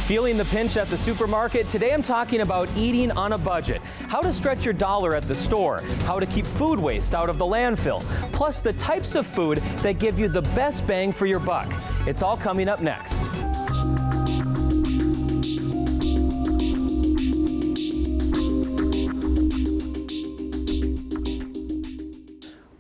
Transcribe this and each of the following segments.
Feeling the pinch at the supermarket? Today I'm talking about eating on a budget, how to stretch your dollar at the store, how to keep food waste out of the landfill, plus the types of food that give you the best bang for your buck. It's all coming up next.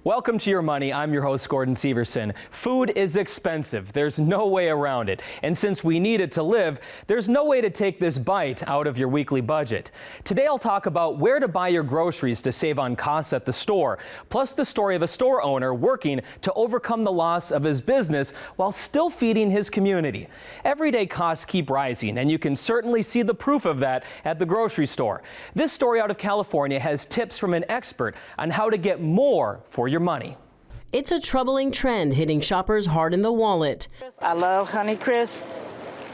Welcome to Your Money. I'm your host, Gordon Severson. Food is expensive. There's no way around it. And since we need it to live, there's no way to take this bite out of your weekly budget. Today I'll talk about where to buy your groceries to save on costs at the store, plus the story of a store owner working to overcome the loss of his business while still feeding his community. Everyday costs keep rising, and you can certainly see the proof of that at the grocery store. This story out of California has tips from an expert on how to get more for your money. It's a troubling trend hitting shoppers hard in the wallet. I love Honeycrisp,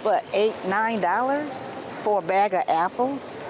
but $8–9 for a bag of apples?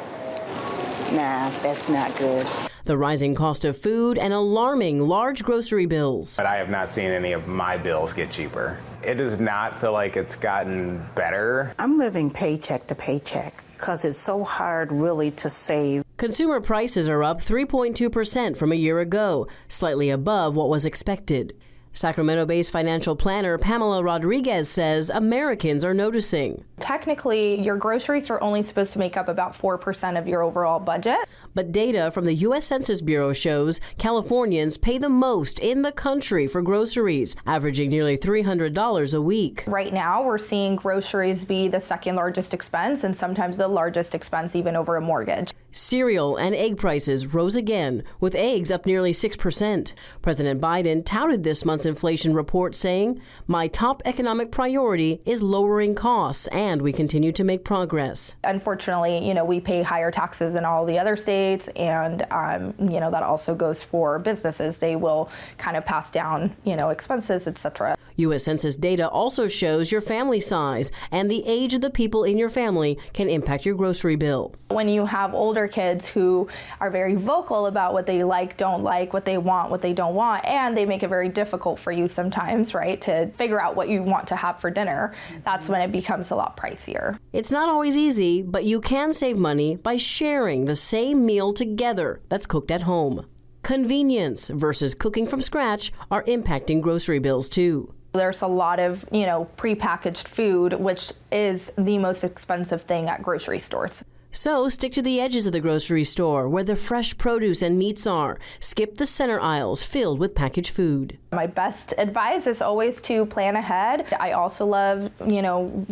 Nah, that's not good. The rising cost of food and alarming large grocery bills. But I have not seen any of my bills get cheaper. It does not feel like it's gotten better. I'm living paycheck to paycheck because it's so hard really to save. Consumer prices are up 3.2% from a year ago, slightly above what was expected. Sacramento-based financial planner Pamela Rodriguez says Americans are noticing. Technically, your groceries are only supposed to make up about 4% of your overall budget. But data from the U.S. Census Bureau shows Californians pay the most in the country for groceries, averaging nearly $300 a week. Right now, we're seeing groceries be the second largest expense and sometimes the largest expense even over a mortgage. Cereal and egg prices rose again, with eggs up nearly 6%. President Biden touted this month's inflation report, saying, "My top economic priority is lowering costs, and we continue to make progress." Unfortunately, we pay higher taxes in all the other states, and, that also goes for businesses. They will kind of pass down, expenses, etc. U.S. Census data also shows your family size and the age of the people in your family can impact your grocery bill. When you have older kids who are very vocal about what they like, don't like, what they want, what they don't want, and they make it very difficult for you sometimes, right, to figure out what you want to have for dinner, that's when it becomes a lot pricier. It's not always easy, but you can save money by sharing the same meal together that's cooked at home. Convenience versus cooking from scratch are impacting grocery bills too. There's a lot of, prepackaged food, which is the most expensive thing at grocery stores. So stick to the edges of the grocery store where the fresh produce and meats are. Skip the center aisles filled with packaged food. My best advice is always to plan ahead. I also love,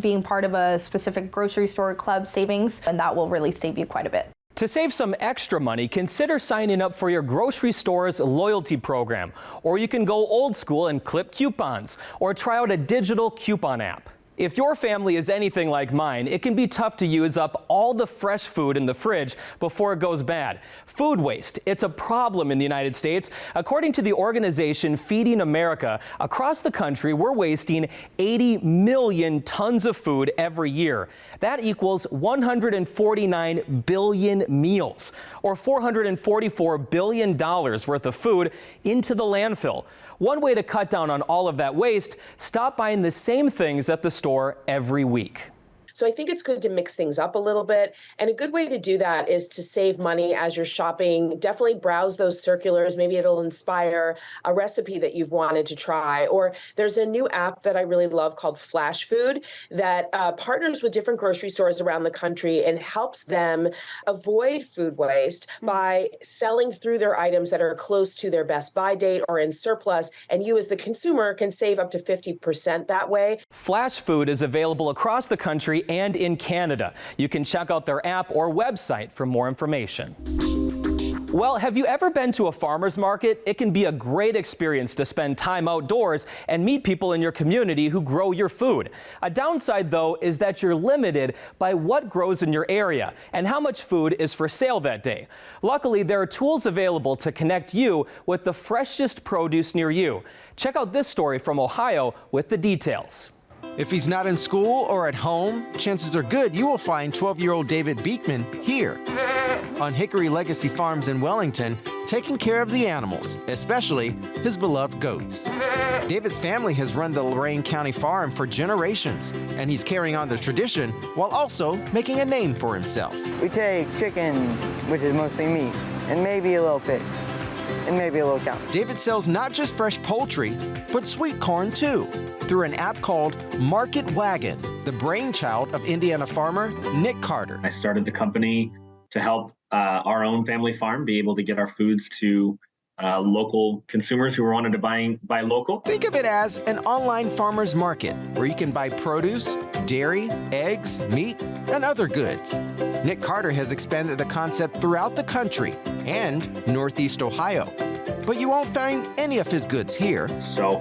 being part of a specific grocery store club savings, and that will really save you quite a bit. To save some extra money, consider signing up for your grocery store's loyalty program. Or you can go old school and clip coupons, or try out a digital coupon app. If your family is anything like mine, it can be tough to use up all the fresh food in the fridge before it goes bad. Food waste, it's a problem in the United States. According to the organization Feeding America, across the country, we're wasting 80 million tons of food every year. That equals 149 billion meals, or $444 billion worth of food into the landfill. One way to cut down on all of that waste, stop buying the same things at the store every week. So I think it's good to mix things up a little bit. And a good way to do that is to save money as you're shopping. Definitely browse those circulars. Maybe it'll inspire a recipe that you've wanted to try. Or there's a new app that I really love called Flash Food that partners with different grocery stores around the country and helps them avoid food waste by selling through their items that are close to their best buy date or in surplus. And you as the consumer can save up to 50% that way. Flash Food is available across the country and in Canada. You can check out their app or website for more information. Well, have you ever been to a farmer's market? It can be a great experience to spend time outdoors and meet people in your community who grow your food. A downside, though, is that you're limited by what grows in your area and how much food is for sale that day. Luckily, there are tools available to connect you with the freshest produce near you. Check out this story from Ohio with the details. If he's not in school or at home, chances are good you will find 12-year-old David Beekman here. on Hickory Legacy Farms in Wellington, taking care of the animals, especially his beloved goats. David's family has run the Lorain County farm for generations, and he's carrying on the tradition while also making a name for himself. We take chicken, which is mostly meat, and maybe a little pig, and maybe a little cow. David sells not just fresh poultry, but sweet corn too, through an app called Market Wagon, the brainchild of Indiana farmer Nick Carter. I started the company to help our own family farm be able to get our foods to local consumers who wanted to buy local. Think of it as an online farmer's market where you can buy produce, dairy, eggs, meat, and other goods. Nick Carter has expanded the concept throughout the country and Northeast Ohio. But you won't find any of his goods here. So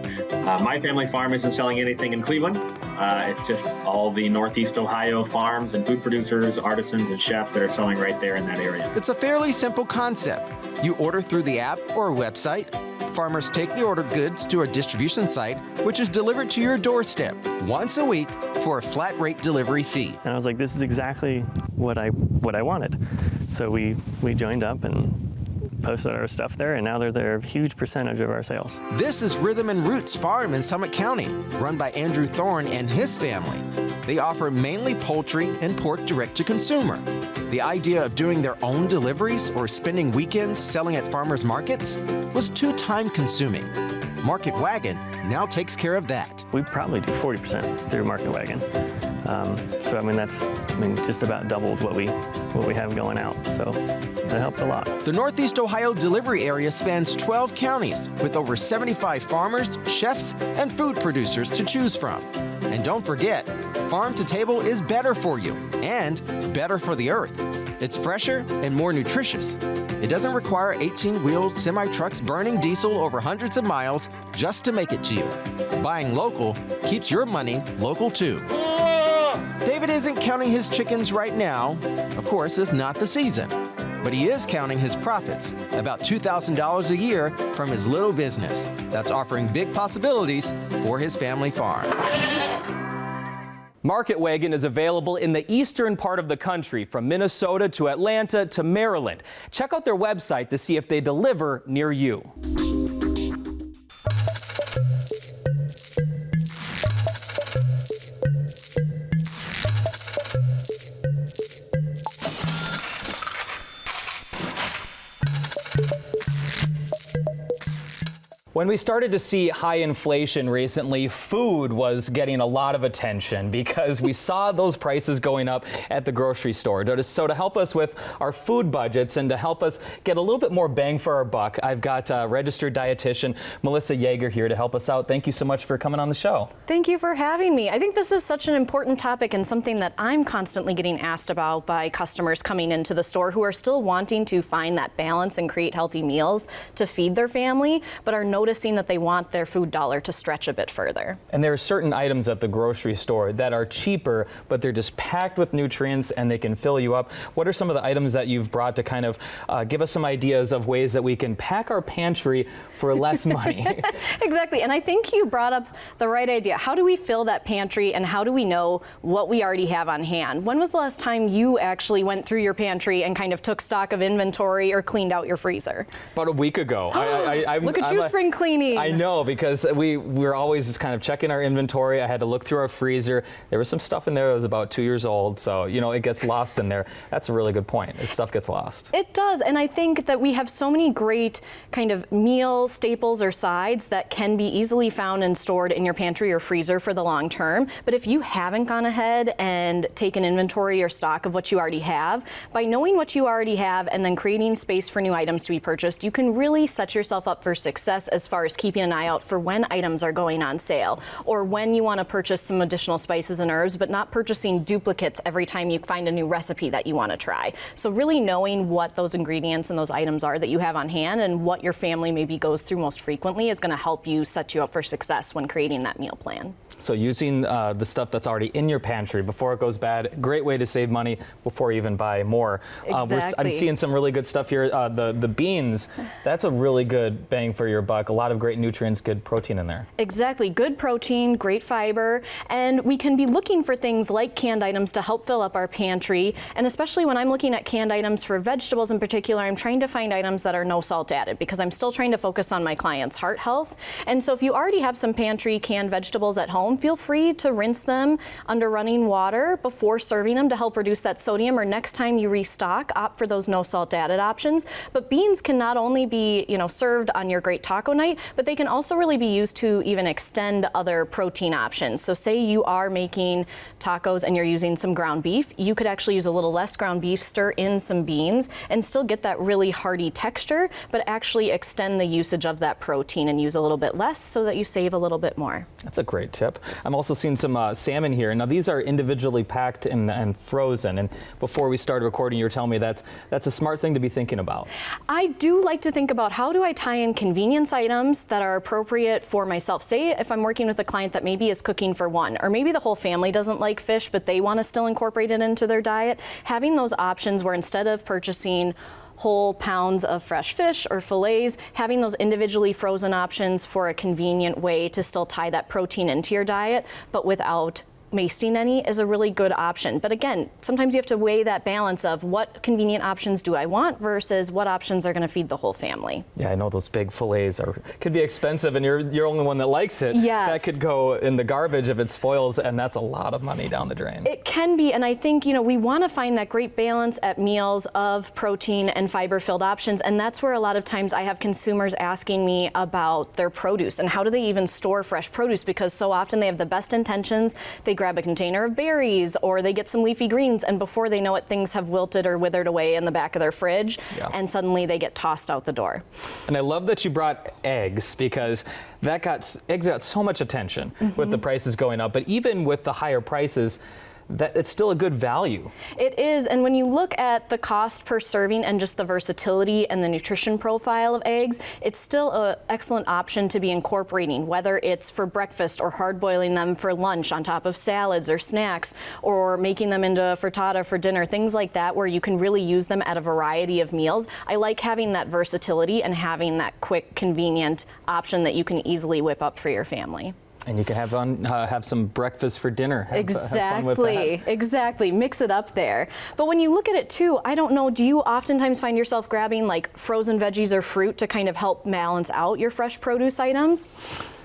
my family farm isn't selling anything in Cleveland. It's just all the Northeast Ohio farms and food producers, artisans, and chefs that are selling right there in that area. It's a fairly simple concept. You order through the app or website. Farmers take the ordered goods to a distribution site, which is delivered to your doorstep once a week for a flat rate delivery fee. And I was like, this is exactly what I wanted. So we joined up and posted our stuff there, and now they're a huge percentage of our sales. This is Rhythm and Roots Farm in Summit County, run by Andrew Thorne and his family. They offer mainly poultry and pork direct to consumer. The idea of doing their own deliveries or spending weekends selling at farmers markets was too time consuming. Market Wagon now takes care of that. We probably do 40% through Market Wagon. So I mean that's just about doubled what we have going out. So that helped a lot. The Northeast Ohio delivery area spans 12 counties with over 75 farmers, chefs, and food producers to choose from. And don't forget, farm to table is better for you and better for the earth. It's fresher and more nutritious. It doesn't require 18-wheeled semi-trucks burning diesel over hundreds of miles just to make it to you. Buying local keeps your money local too. David isn't counting his chickens right now. Of course, it's not the season. But he is counting his profits, about $2,000 a year from his little business that's offering big possibilities for his family farm. Market Wagon is available in the eastern part of the country, from Minnesota to Atlanta to Maryland. Check out their website to see if they deliver near you. When we started to see high inflation recently, food was getting a lot of attention because we saw those prices going up at the grocery store. So to help us with our food budgets and to help us get a little bit more bang for our buck, I've got registered dietitian Melissa Yeager here to help us out. Thank you so much for coming on the show. Thank you for having me. I think this is such an important topic and something that I'm constantly getting asked about by customers coming into the store who are still wanting to find that balance and create healthy meals to feed their family, but are noticing that they want their food dollar to stretch a bit further. And there are certain items at the grocery store that are cheaper, but they're just packed with nutrients and they can fill you up. What are some of the items that you've brought to kind of give us some ideas of ways that we can pack our pantry for less money? Exactly, and I think you brought up the right idea. How do we fill that pantry and how do we know what we already have on hand? When was the last time you actually went through your pantry and kind of took stock of inventory or cleaned out your freezer? About a week ago. Look at you, spring cleaning. I know, because we're always just kind of checking our inventory. I had to look through our freezer. There was some stuff in there that was about 2 years old, so it gets lost in there. That's a really good point. This stuff gets lost. It does, and I think that we have so many great kind of meal staples or sides that can be easily found and stored in your pantry or freezer for the long term. But if you haven't gone ahead and taken inventory or stock of what you already have, by knowing what you already have and then creating space for new items to be purchased, you can really set yourself up for success as far as keeping an eye out for when items are going on sale or when you want to purchase some additional spices and herbs, but not purchasing duplicates every time you find a new recipe that you want to try. So really knowing what those ingredients and those items are that you have on hand and what your family maybe goes through most frequently is going to help you set you up for success when creating that meal plan. So using the stuff that's already in your pantry before it goes bad, great way to save money before you even buy more. Exactly. I'm seeing some really good stuff here. The beans, that's a really good bang for your buck. A lot of great nutrients, good protein in there. Exactly. Good protein, great fiber, and we can be looking for things like canned items to help fill up our pantry. And especially when I'm looking at canned items for vegetables in particular, I'm trying to find items that are no salt added because I'm still trying to focus on my client's heart health. And so if you already have some pantry canned vegetables at home, feel free to rinse them under running water before serving them to help reduce that sodium, or next time you restock, opt for those no salt added options. But beans can not only be, served on your great taco night, but they can also really be used to even extend other protein options. So say you are making tacos and you're using some ground beef, you could actually use a little less ground beef, stir in some beans, and still get that really hearty texture, but actually extend the usage of that protein and use a little bit less so that you save a little bit more. That's a great tip. I'm also seeing some salmon here. Now these are individually packed and frozen. And before we started recording, you were telling me that's a smart thing to be thinking about. I do like to think about how do I tie in convenience items that are appropriate for myself. Say if I'm working with a client that maybe is cooking for one, or maybe the whole family doesn't like fish, but they want to still incorporate it into their diet. Having those options where instead of purchasing whole pounds of fresh fish or fillets, having those individually frozen options for a convenient way to still tie that protein into your diet, but without wasting any, is a really good option. But again, sometimes you have to weigh that balance of what convenient options do I want versus what options are going to feed the whole family. Yeah, I know those big fillets could be expensive, and you're only one that likes it. Yes. That could go in the garbage if it spoils, and that's a lot of money down the drain. It can be, and I think we want to find that great balance at meals of protein and fiber-filled options, and that's where a lot of times I have consumers asking me about their produce and how do they even store fresh produce, because so often they have the best intentions. They grab a container of berries or they get some leafy greens, and before they know it, things have wilted or withered away in the back of their fridge, and suddenly they get tossed out the door. And I love that you brought eggs, because eggs got so much attention with the prices going up, but even with the higher prices, that it's still a good value. It is, and when you look at the cost per serving and just the versatility and the nutrition profile of eggs, it's still an excellent option to be incorporating, whether it's for breakfast or hard boiling them for lunch on top of salads or snacks, or making them into frittata for dinner, things like that, where you can really use them at a variety of meals. I like having that versatility and having that quick, convenient option that you can easily whip up for your family. And you can have some breakfast for dinner. Have fun with that. Exactly. Mix it up there. But when you look at it too, I don't know, do you oftentimes find yourself grabbing like frozen veggies or fruit to kind of help balance out your fresh produce items?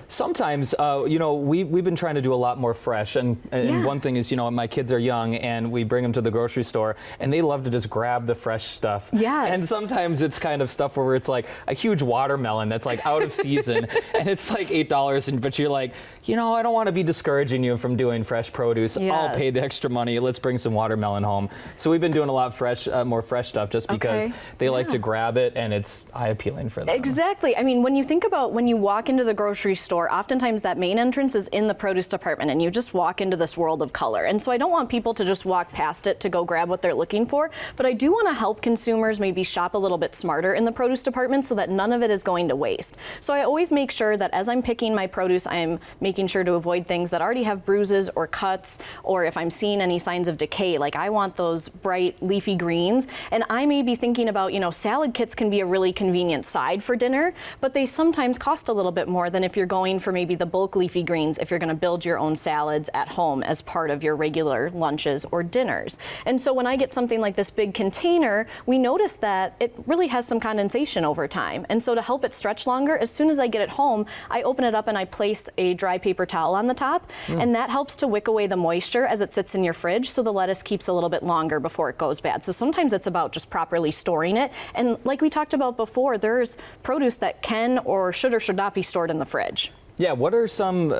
Sometimes, we've been trying to do a lot more fresh, and one thing is, my kids are young, and we bring them to the grocery store, and they love to just grab the fresh stuff. Yes. And sometimes it's kind of stuff where it's like a huge watermelon that's like out of season, and it's like $8, but you're like, I don't want to be discouraging you from doing fresh produce. Yes. I'll pay the extra money. Let's bring some watermelon home. So we've been doing a lot more fresh stuff, just because they like to grab it, and it's eye appealing for them. Exactly. I mean, when you think about when you walk into the grocery store, oftentimes that main entrance is in the produce department, and you just walk into this world of color. And so I don't want people to just walk past it to go grab what they're looking for, but I do want to help consumers maybe shop a little bit smarter in the produce department so that none of it is going to waste. So I always make sure that as I'm picking my produce, I'm making sure to avoid things that already have bruises or cuts, or if I'm seeing any signs of decay, like I want those bright leafy greens. And I may be thinking about, salad kits can be a really convenient side for dinner, but they sometimes cost a little bit more than if you're going for maybe the bulk leafy greens if you're going to build your own salads at home as part of your regular lunches or dinners. And so when I get something like this big container, we notice that it really has some condensation over time. And so to help it stretch longer, as soon as I get it home, I open it up and I place a dry paper towel on the top, and that helps to wick away the moisture as it sits in your fridge, so the lettuce keeps a little bit longer before it goes bad. So sometimes it's about just properly storing it. And like we talked about before, there's produce that can or should not be stored in the fridge. Yeah, what are some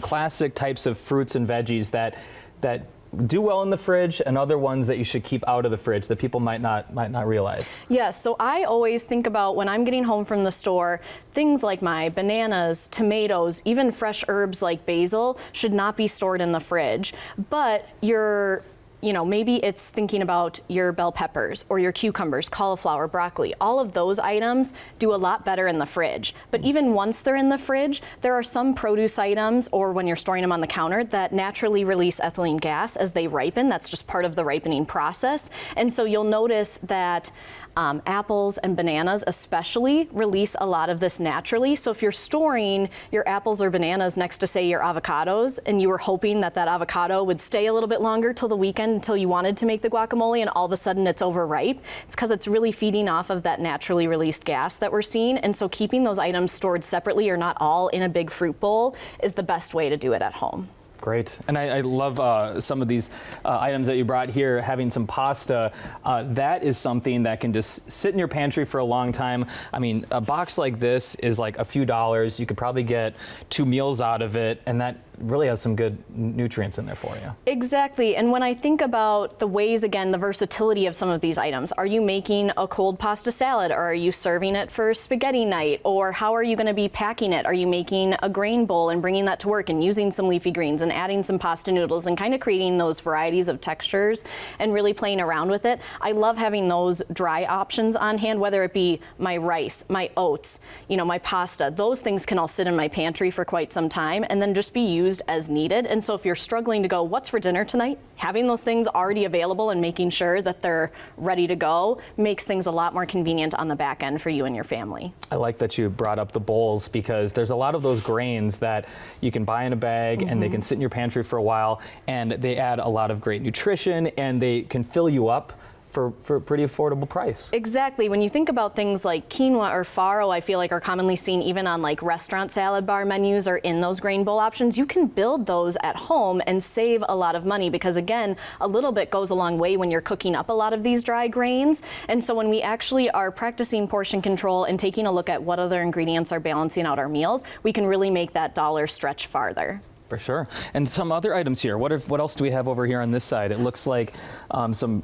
classic types of fruits and veggies that do well in the fridge, and other ones that you should keep out of the fridge that people might not realize? Yes, so I always think about when I'm getting home from the store, things like my bananas, tomatoes, even fresh herbs like basil should not be stored in the fridge. But your maybe it's thinking about your bell peppers or your cucumbers, cauliflower, broccoli. All of those items do a lot better in the fridge. But even once they're in the fridge, there are some produce items, or when you're storing them on the counter, that naturally release ethylene gas as they ripen. That's just part of the ripening process. And so you'll notice that apples and bananas especially release a lot of this naturally. So if you're storing your apples or bananas next to, say, your avocados, and you were hoping that that avocado would stay a little bit longer till the weekend until you wanted to make the guacamole, and all of a sudden it's overripe, it's because it's really feeding off of that naturally released gas that we're seeing. And so keeping those items stored separately, or not all in a big fruit bowl, is the best way to do it at home. Great. And I love some of these items that you brought here, having some pasta. That is something that can just sit in your pantry for a long time. I mean, a box like this is like a few dollars. You could probably get 2 meals out of it, and that really has some good nutrients in there for you. Exactly. And when I think about the ways, again, the versatility of some of these items, are you making a cold pasta salad, or are you serving it for spaghetti night, or how are you going to be packing it? Are you making a grain bowl and bringing that to work and using some leafy greens and adding some pasta noodles and kind of creating those varieties of textures and really playing around with it? I love having those dry options on hand, whether it be my rice, my oats, my pasta. Those things can all sit in my pantry for quite some time and then just be used as needed. And so if you're struggling to go, what's for dinner tonight? Having those things already available and making sure that they're ready to go makes things a lot more convenient on the back end for you and your family. I like that you brought up the bowls, because there's a lot of those grains that you can buy in a bag and they can sit in your pantry for a while, and they add a lot of great nutrition, and they can fill you up for a pretty affordable price. Exactly. When you think about things like quinoa or farro, I feel like are commonly seen even on like restaurant salad bar menus or in those grain bowl options. You can build those at home and save a lot of money, because again, a little bit goes a long way when you're cooking up a lot of these dry grains. And so when we actually are practicing portion control and taking a look at what other ingredients are balancing out our meals, we can really make that dollar stretch farther. For sure. And some other items here. What else do we have over here on this side? It looks like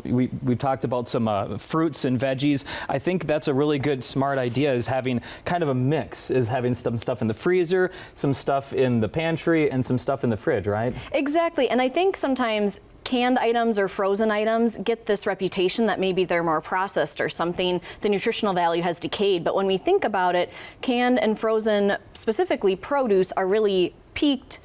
we've talked about some fruits and veggies. I think that's a really good, smart idea, is having kind of a mix, is having some stuff in the freezer, some stuff in the pantry, and some stuff in the fridge, right? Exactly. And I think sometimes canned items or frozen items get this reputation that maybe they're more processed or something, the nutritional value has decayed. But when we think about it, canned and frozen, specifically produce, are really picked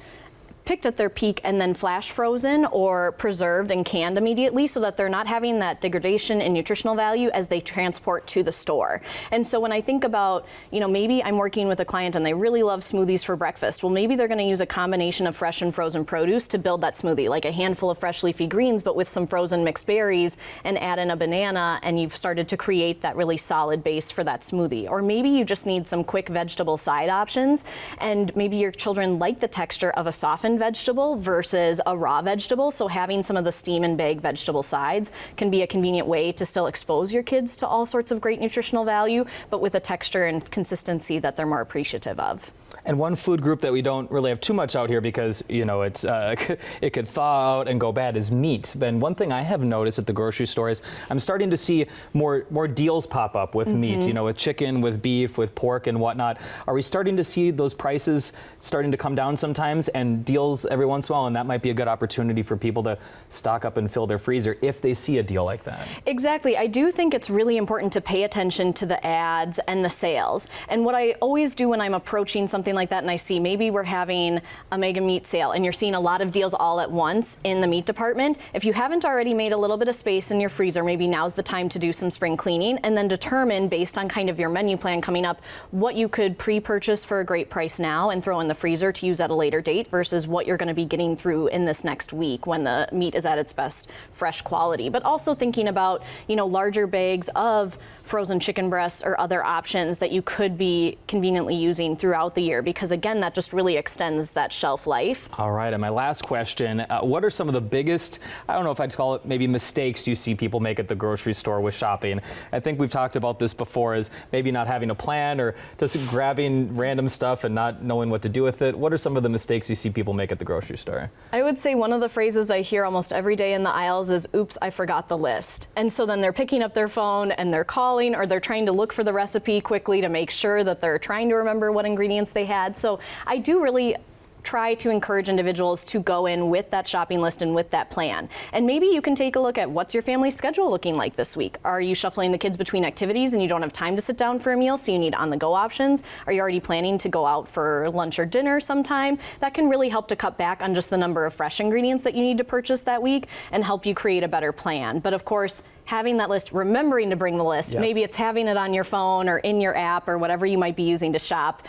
at their peak and then flash frozen or preserved and canned immediately, so that they're not having that degradation in nutritional value as they transport to the store. And so when I think about, maybe I'm working with a client and they really love smoothies for breakfast. Well, maybe they're going to use a combination of fresh and frozen produce to build that smoothie, like a handful of fresh leafy greens, but with some frozen mixed berries, and add in a banana, and you've started to create that really solid base for that smoothie. Or maybe you just need some quick vegetable side options, and maybe your children like the texture of a softened vegetable versus a raw vegetable. So having some of the steam and bag vegetable sides can be a convenient way to still expose your kids to all sorts of great nutritional value, but with a texture and consistency that they're more appreciative of. And one food group that we don't really have too much out here, because it's it could thaw out and go bad, is meat. And one thing I have noticed at the grocery store is I'm starting to see more deals pop up with meat, with chicken, with beef, with pork and whatnot. Are we starting to see those prices starting to come down sometimes, and deals every once in a while, and that might be a good opportunity for people to stock up and fill their freezer if they see a deal like that? Exactly. I do think it's really important to pay attention to the ads and the sales. And what I always do when I'm approaching something like that, and I see maybe we're having a mega meat sale and you're seeing a lot of deals all at once in the meat department, if you haven't already made a little bit of space in your freezer, maybe now's the time to do some spring cleaning, and then determine, based on kind of your menu plan coming up, what you could pre-purchase for a great price now and throw in the freezer to use at a later date, versus what you're going to be getting through in this next week when the meat is at its best fresh quality. But also thinking about, larger bags of frozen chicken breasts or other options that you could be conveniently using throughout the year, because again, that just really extends that shelf life. All right, and my last question, what are some of the biggest, I don't know if I'd call it maybe mistakes you see people make at the grocery store with shopping? I think we've talked about this before, is maybe not having a plan or just grabbing random stuff and not knowing what to do with it. What are some of the mistakes you see people make at the grocery store? I would say one of the phrases I hear almost every day in the aisles is, oops, I forgot the list. And so then they're picking up their phone and they're calling, or they're trying to look for the recipe quickly to make sure that they're trying to remember what ingredients they had. So I do really try to encourage individuals to go in with that shopping list and with that plan. And maybe you can take a look at what's your family schedule looking like this week. Are you shuffling the kids between activities and you don't have time to sit down for a meal, so you need on-the-go options? Are you already planning to go out for lunch or dinner sometime? That can really help to cut back on just the number of fresh ingredients that you need to purchase that week and help you create a better plan. But of course, having that list, remembering to bring the list, maybe it's having it on your phone or in your app or whatever you might be using to shop,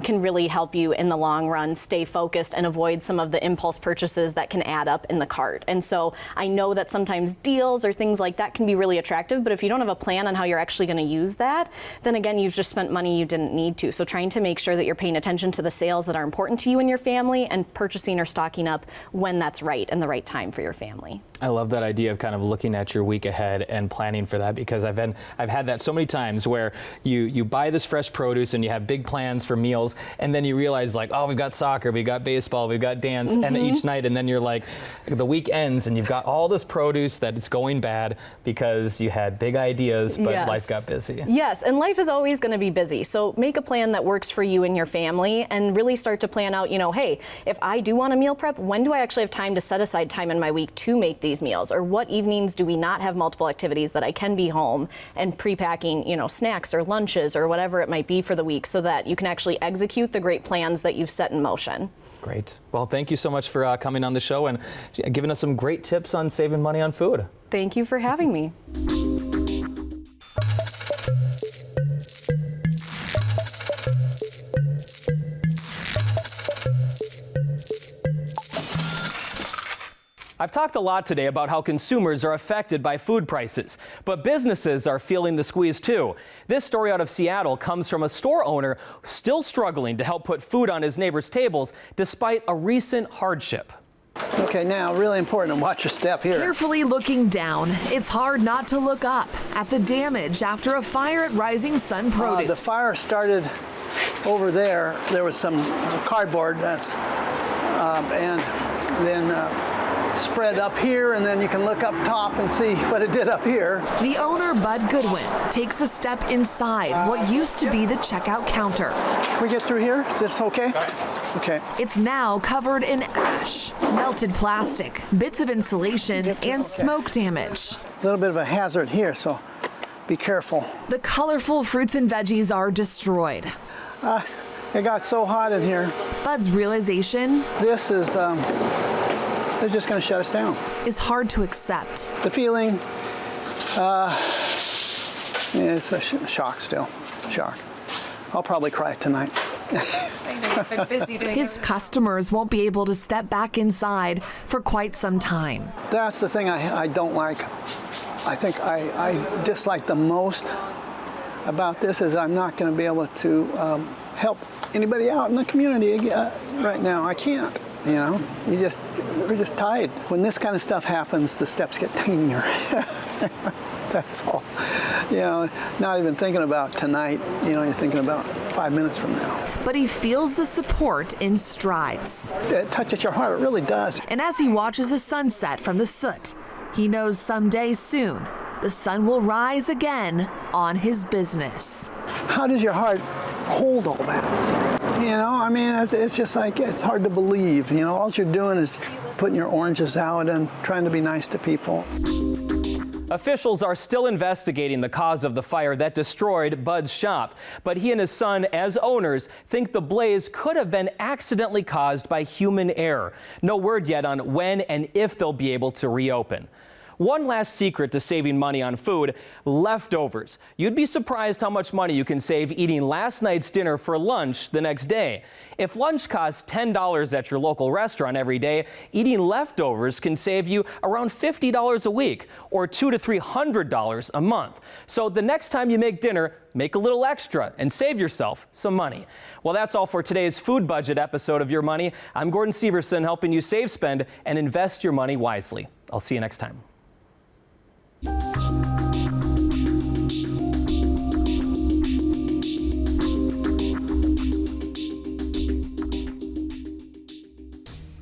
can really help you in the long run stay focused and avoid some of the impulse purchases that can add up in the cart. And so I know that sometimes deals or things like that can be really attractive, but if you don't have a plan on how you're actually going to use that, then again, you've just spent money you didn't need to. So trying to make sure that you're paying attention to the sales that are important to you and your family and purchasing or stocking up when that's right and the right time for your family. I love that idea of kind of looking at your week ahead and planning for that, because I've had that so many times where you buy this fresh produce and you have big plans for meals, and then you realize, like, oh, we've got soccer, we've got baseball, we've got dance, and each night, and then you're like, the week ends and you've got all this produce that it's going bad because you had big ideas, but life got busy. Yes, and life is always going to be busy. So make a plan that works for you and your family, and really start to plan out, hey, if I do want to meal prep, when do I actually have time to set aside time in my week to make these meals? Or what evenings do we not have multiple activities that I can be home and pre-packing, snacks or lunches or whatever it might be for the week, so that you can actually execute the great plans that you've set in motion. Great. Well, thank you so much for coming on the show and giving us some great tips on saving money on food. Thank you for having me. I've talked a lot today about how consumers are affected by food prices, but businesses are feeling the squeeze too. This story out of Seattle comes from a store owner still struggling to help put food on his neighbors' tables despite a recent hardship. Okay, now really important to watch your step here. Carefully looking down, it's hard not to look up at the damage after a fire at Rising Sun Produce. The fire started over there. There was some cardboard and then spread up here, and then you can look up top and see what it did up here. The owner, Bud Goodwin, takes a step inside what used to be the checkout counter. Can we get through here? Is this okay? Okay. It's now covered in ash, melted plastic, bits of insulation, and smoke damage. A little bit of a hazard here, so be careful. The colorful fruits and veggies are destroyed. It got so hot in here. Bud's realization, this is they're just going to shut us down. Is hard to accept. The feeling, it's a shock still. Shock. I'll probably cry tonight. His customers won't be able to step back inside for quite some time. That's the thing I don't like. I think I dislike the most about this is I'm not going to be able to help anybody out in the community right now. I can't. We're just tied. When this kind of stuff happens, the steps get tinier. That's all. Not even thinking about tonight, you're thinking about 5 minutes from now. But he feels the support in strides. It touches your heart, it really does. And as he watches the sunset from the soot, he knows someday soon the sun will rise again on his business. How does your heart hold all that? It's just like, it's hard to believe. All you're doing is putting your oranges out and trying to be nice to people. Officials are still investigating the cause of the fire that destroyed Bud's shop, but he and his son, as owners, think the blaze could have been accidentally caused by human error. No word yet on when and if they'll be able to reopen. One last secret to saving money on food: leftovers. You'd be surprised how much money you can save eating last night's dinner for lunch the next day. If lunch costs $10 at your local restaurant every day, eating leftovers can save you around $50 a week, or $200 to $300 a month. So the next time you make dinner, make a little extra and save yourself some money. Well, that's all for today's food budget episode of Your Money. I'm Gordon Severson, helping you save, spend, and invest your money wisely. I'll see you next time.